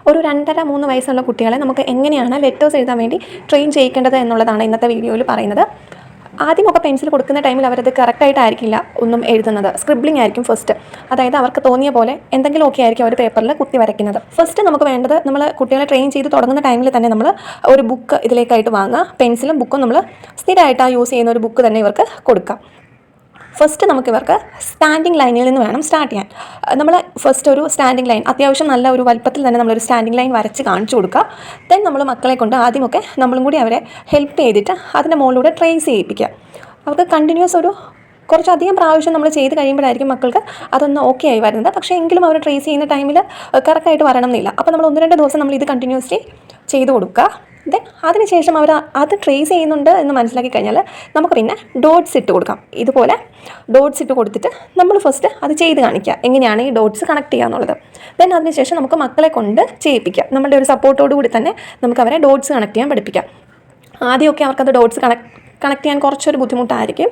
ഒരു 2.5-3 വയസ്സുള്ള കുട്ടികളെ നമുക്ക് എങ്ങനെയാണ് ലെറ്റേഴ്സ് എഴുതാൻ വേണ്ടി ട്രെയിൻ ചെയ്യിക്കേണ്ടത് എന്നുള്ളതാണ് ഇന്നത്തെ വീഡിയോയിൽ പറയുന്നത്. ആദ്യമൊക്കെ പെൻസിൽ കൊടുക്കുന്ന ടൈമിൽ അവരത് കറക്റ്റായിട്ടായിരിക്കില്ല ഒന്നും എഴുതുന്നത്. സ്ക്രിബ്ലിംഗ് ആയിരിക്കും ഫസ്റ്റ്. അതായത് അവർക്ക് തോന്നിയ പോലെ എന്തെങ്കിലുമൊക്കെ ആയിരിക്കും അവർ പേപ്പറിൽ കുത്തി വരയ്ക്കുന്നത്. ഫസ്റ്റ് നമുക്ക് വേണ്ടത്, നമ്മൾ കുട്ടികളെ ട്രെയിൻ ചെയ്ത് തുടങ്ങുന്ന ടൈമിൽ തന്നെ നമ്മൾ ഒരു ബുക്ക് ഇതിലേക്കായിട്ട് വാങ്ങുക. പെൻസിലും ബുക്കും നമ്മൾ സ്ഥിരമായിട്ട് യൂസ് ചെയ്യുന്ന ഒരു ബുക്ക് തന്നെ ഇവർക്ക് കൊടുക്കാം. ഫസ്റ്റ് നമുക്ക് ഇവർക്ക് സ്റ്റാൻഡിങ് ലൈനിൽ നിന്ന് വേണം സ്റ്റാർട്ട് ചെയ്യാൻ. നമ്മൾ ഫസ്റ്റ് ഒരു സ്റ്റാൻഡിങ് ലൈൻ, അത്യാവശ്യം നല്ല ഒരു വലുപ്പത്തിൽ തന്നെ നമ്മളൊരു സ്റ്റാൻഡിങ് ലൈൻ വരച്ച് കാണിച്ചു കൊടുക്കുക. ദെൻ നമ്മൾ മക്കളെ കൊണ്ട് ആദ്യമൊക്കെ നമ്മളും കൂടി അവരെ ഹെൽപ്പ് ചെയ്തിട്ട് അതിൻ്റെ മുകളിലൂടെ ട്രേസ് ചെയ്യിപ്പിക്കുക. അവർക്ക് കണ്ടിന്യൂസ് കുറച്ചധികം പ്രാവശ്യം നമ്മൾ ചെയ്ത് കഴിയുമ്പോഴായിരിക്കും മക്കൾക്ക് അതൊന്ന് ഓക്കെ ആയി വരുന്നത്. പക്ഷേ എങ്കിലും അവർ ട്രേസ് ചെയ്യുന്ന ടൈമിൽ കറക്റ്റായിട്ട് വരണം എന്നില്ല. അപ്പോൾ നമ്മൾ 1-2 ദിവസം നമ്മൾ ഇത് കണ്ടിന്യൂസ്ലി ചെയ്ത് കൊടുക്കുക. ദെൻ അതിനുശേഷം അവർ അത് ട്രേസ് ചെയ്യുന്നുണ്ട് എന്ന് മനസ്സിലാക്കി കഴിഞ്ഞാൽ നമുക്ക് പിന്നെ ഡോട്ട്സ് ഇട്ട് കൊടുക്കാം. ഇതുപോലെ ഡോട്ട്സ് ഇട്ട് കൊടുത്തിട്ട് നമ്മൾ ഫസ്റ്റ് അത് ചെയ്ത് കാണിക്കുക, എങ്ങനെയാണ് ഈ ഡോട്ട്സ് കണക്ട് ചെയ്യുക എന്നുള്ളത്. ദെൻ അതിനുശേഷം നമുക്ക് മക്കളെ കൊണ്ട് ചെയ്യിപ്പിക്കാം. നമ്മളുടെ ഒരു സപ്പോർട്ടോടു കൂടി തന്നെ നമുക്ക് അവരെ ഡോട്ട്സ് കണക്ട് ചെയ്യാൻ പഠിപ്പിക്കാം. ആദ്യമൊക്കെ അവർക്കത് ഡോട്ട്സ് കണക്ട് ചെയ്യാൻ കുറച്ചൊരു ബുദ്ധിമുട്ടായിരിക്കും.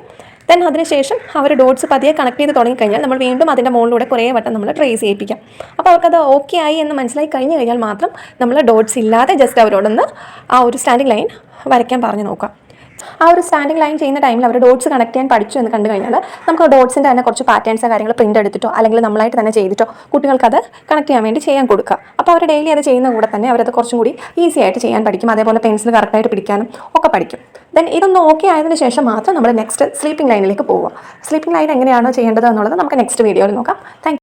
ദെൻ അതിനുശേഷം അവർ ഡോട്ട്സ് പതിയെ കണക്ട് ചെയ്ത് തുടങ്ങിക്കഴിഞ്ഞാൽ നമ്മൾ വീണ്ടും അതിൻ്റെ മുകളിലൂടെ കുറേ വട്ടം നമ്മൾ ട്രേസ് ചെയ്യിപ്പിക്കാം. അപ്പോൾ അവർക്കത് ഓക്കെ ആയി എന്ന് മനസ്സിലാക്കി കഴിഞ്ഞ് കഴിഞ്ഞാൽ മാത്രം നമ്മൾ ഡോട്ട്സ് ഇല്ലാതെ ജസ്റ്റ് അവരോടൊന്ന് ആ ഒരു സ്റ്റാൻഡിങ് ലൈൻ വരയ്ക്കാൻ പറഞ്ഞു നോക്കാം. ആ ഒരു സ്റ്റാൻഡിങ് ലൈൻ ചെയ്യുന്ന ടൈമിൽ അവർ ഡോട്ട്സ് കണക്ട് ചെയ്യാൻ പഠിച്ചു എന്ന് കണ്ടു കഴിഞ്ഞാൽ നമുക്ക് ഡോട്ട്സിൻ്റെ തന്നെ കുറച്ച് പാറ്റേൺസ് കാര്യങ്ങൾ പ്രിൻ്റ് എടുത്തിട്ടോ അല്ലെങ്കിൽ നമ്മളായിട്ട് തന്നെ ചെയ്തിട്ടോ കുട്ടികൾക്കത് കണക്ട് ചെയ്യാൻ വേണ്ടി ചെയ്യാൻ കൊടുക്കുക. അപ്പോൾ അവർ ഡെയിലി അത് ചെയ്യുന്ന കൂടെ തന്നെ അവരത് കുറച്ചും കൂടി ഈസി ആയിട്ട് ചെയ്യാൻ പഠിക്കും. അതേപോലെ പെൻസിൽ കറക്റ്റായിട്ട് പിടിക്കാനും ഒക്കെ പഠിക്കും. ദെൻ ഇതൊന്ന് ഓക്കെ ആയതിനു ശേഷം മാത്രം നമ്മൾ നെക്സ്റ്റ് സ്ലീപ്പിംഗ് ലൈനിലേക്ക് പോവുക. സ്ലീപ്പിംഗ് ലൈൻ എങ്ങനെയാണോ ചെയ്യേണ്ടത് എന്നുള്ളത് നമുക്ക് നെക്സ്റ്റ് വീഡിയോയിൽ നോക്കാം. താങ്ക്